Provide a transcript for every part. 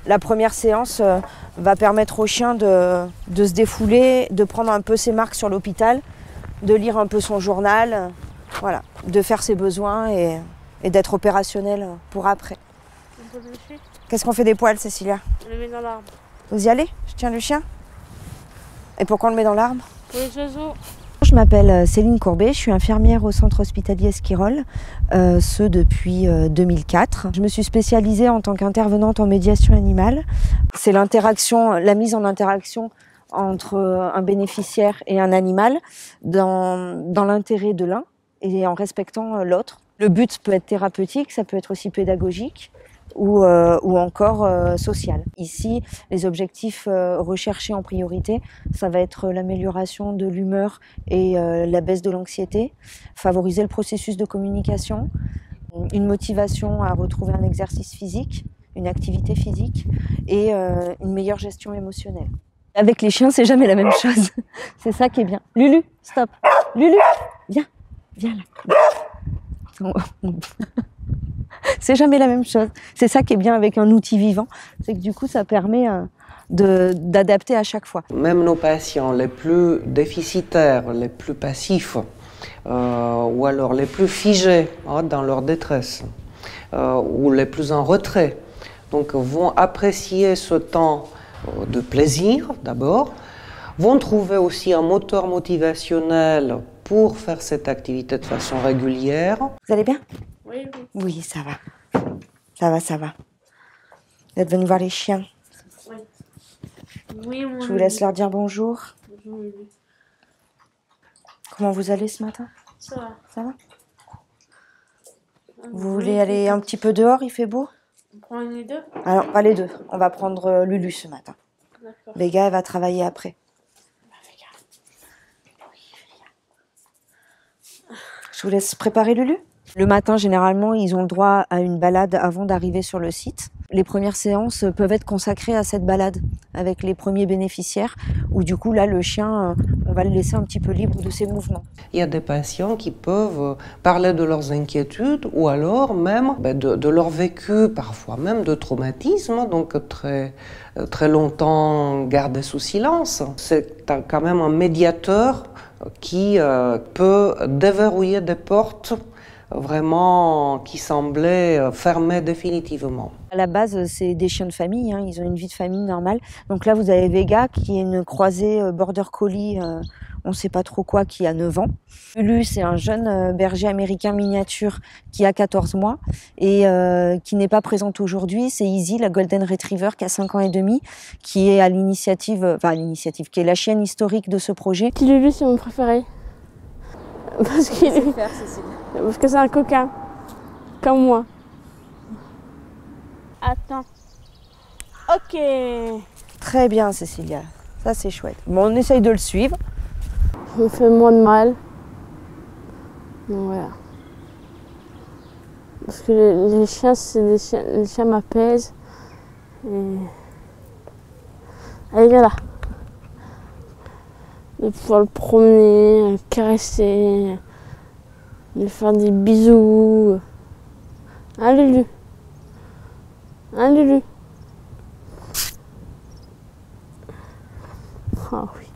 La première séance va permettre au chien de se défouler, de prendre un peu ses marques sur l'hôpital, de lire un peu son journal, voilà, de faire ses besoins et d'être opérationnel pour après. On peut le lâcher. Qu'est-ce qu'on fait des poils, Cécilia? On le met dans l'arbre. Vous y allez? Je tiens le chien. Et pourquoi on le met dans l'arbre? Pour les oiseaux. Je m'appelle Céline Courbet, je suis infirmière au centre hospitalier Esquirol, ce depuis 2004. Je me suis spécialisée en tant qu'intervenante en médiation animale. C'est l'interaction, la mise en interaction entre un bénéficiaire et un animal dans l'intérêt de l'un et en respectant l'autre. Le but peut être thérapeutique, ça peut être aussi pédagogique ou encore social. Ici, les objectifs recherchés en priorité, ça va être l'amélioration de l'humeur et la baisse de l'anxiété, favoriser le processus de communication, une motivation à retrouver un exercice physique, une activité physique et une meilleure gestion émotionnelle. Avec les chiens, c'est jamais la même chose. C'est ça qui est bien. Lulu, stop. Lulu, viens, viens là. C'est jamais la même chose. C'est ça qui est bien avec un outil vivant, c'est que du coup, ça permet d'adapter à chaque fois. Même nos patients les plus déficitaires, les plus passifs, ou alors les plus figés dans leur détresse, ou les plus en retrait, donc vont apprécier ce temps de plaisir d'abord, vont trouver aussi un moteur motivationnel pour faire cette activité de façon régulière. Vous allez bien? Oui, oui. Oui, ça va. Ça va, ça va. Vous êtes venus voir les chiens. Oui. Oui, moi. Je vous laisse leur dire bonjour. Bonjour, oui. Comment vous allez ce matin? Ça va. Ça va? Vous voulez aller un petit peu dehors, il fait beau? On prend une et deux? Alors, pas les deux. On va prendre Lulu ce matin. D'accord. Vega, elle va travailler après. Je vous laisse préparer Lulu. Le matin, généralement, ils ont le droit à une balade avant d'arriver sur le site. Les premières séances peuvent être consacrées à cette balade avec les premiers bénéficiaires, où du coup, là, le chien, on va le laisser un petit peu libre de ses mouvements. Il y a des patients qui peuvent parler de leurs inquiétudes ou alors même de leur vécu, parfois même de traumatisme, donc très longtemps gardé sous silence. C'est quand même un médiateur qui peut déverrouiller des portes vraiment qui semblaient fermées définitivement. À la base, c'est des chiens de famille, hein, ils ont une vie de famille normale. Donc là, vous avez Vega qui est une croisée border collie, on ne sait pas trop quoi, qui a 9 ans. Lulu, c'est un jeune berger américain miniature qui a 14 mois et qui n'est pas présente aujourd'hui. C'est Izzy, la golden retriever, qui a 5 ans et demi, qui est à l'initiative, qui est la chienne historique de ce projet. Petit Lulu, c'est mon préféré. Parce que c'est un coquin, comme moi. Attends. Ok. Très bien, Cécilia. Ça, c'est chouette. Bon, on essaye de le suivre. Je me fais moins de mal. Donc voilà. Parce que les chiens, les chiens m'apaisent. Et... Allez, viens là. De pouvoir le promener, le caresser, lui faire des bisous. Hein, Lulu? Hein, Lulu? Ah oui.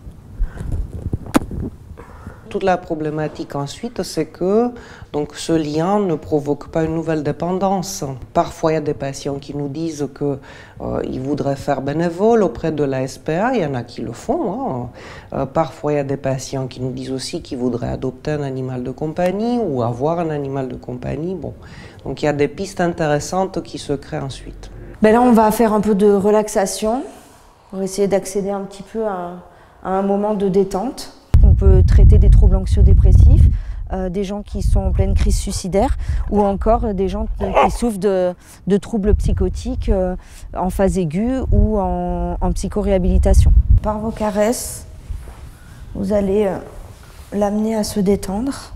Toute la problématique ensuite, c'est que donc, ce lien ne provoque pas une nouvelle dépendance. Parfois, il y a des patients qui nous disent qu'ils voudraient faire bénévole auprès de la SPA, il y en a qui le font. Hein. Parfois, il y a des patients qui nous disent aussi qu'ils voudraient adopter un animal de compagnie ou avoir un animal de compagnie. Bon. Donc, il y a des pistes intéressantes qui se créent ensuite. Ben là, on va faire un peu de relaxation pour essayer d'accéder un petit peu à un moment de détente. On peut traiter des troubles anxio-dépressifs, des gens qui sont en pleine crise suicidaire ou encore des gens qui souffrent de troubles psychotiques en phase aiguë ou en psychoréhabilitation. Par vos caresses, vous allez l'amener à se détendre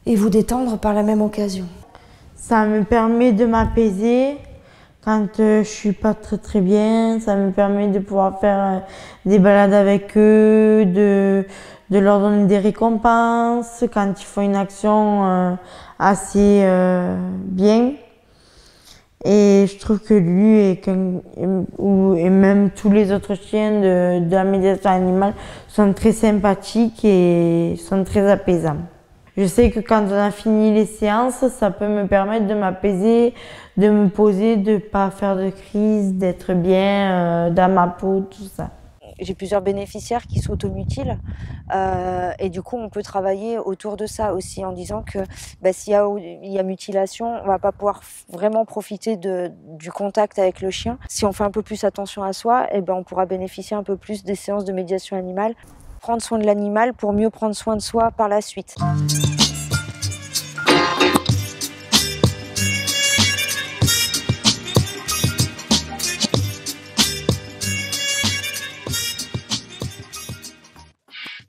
et vous détendre par la même occasion. Ça me permet de m'apaiser quand je suis pas très bien. Ça me permet de pouvoir faire des balades avec eux, de leur donner des récompenses quand ils font une action assez bien. Et je trouve que lui et même tous les autres chiens de la médiation animale sont très sympathiques et sont très apaisants. Je sais que quand on a fini les séances, ça peut me permettre de m'apaiser, de me poser, de ne pas faire de crise, d'être bien dans ma peau, tout ça. J'ai plusieurs bénéficiaires qui s'automutilent et du coup on peut travailler autour de ça aussi en disant que s'il y a mutilation, on va pas pouvoir vraiment profiter du contact avec le chien. Si on fait un peu plus attention à soi, on pourra bénéficier un peu plus des séances de médiation animale. Prendre soin de l'animal pour mieux prendre soin de soi par la suite.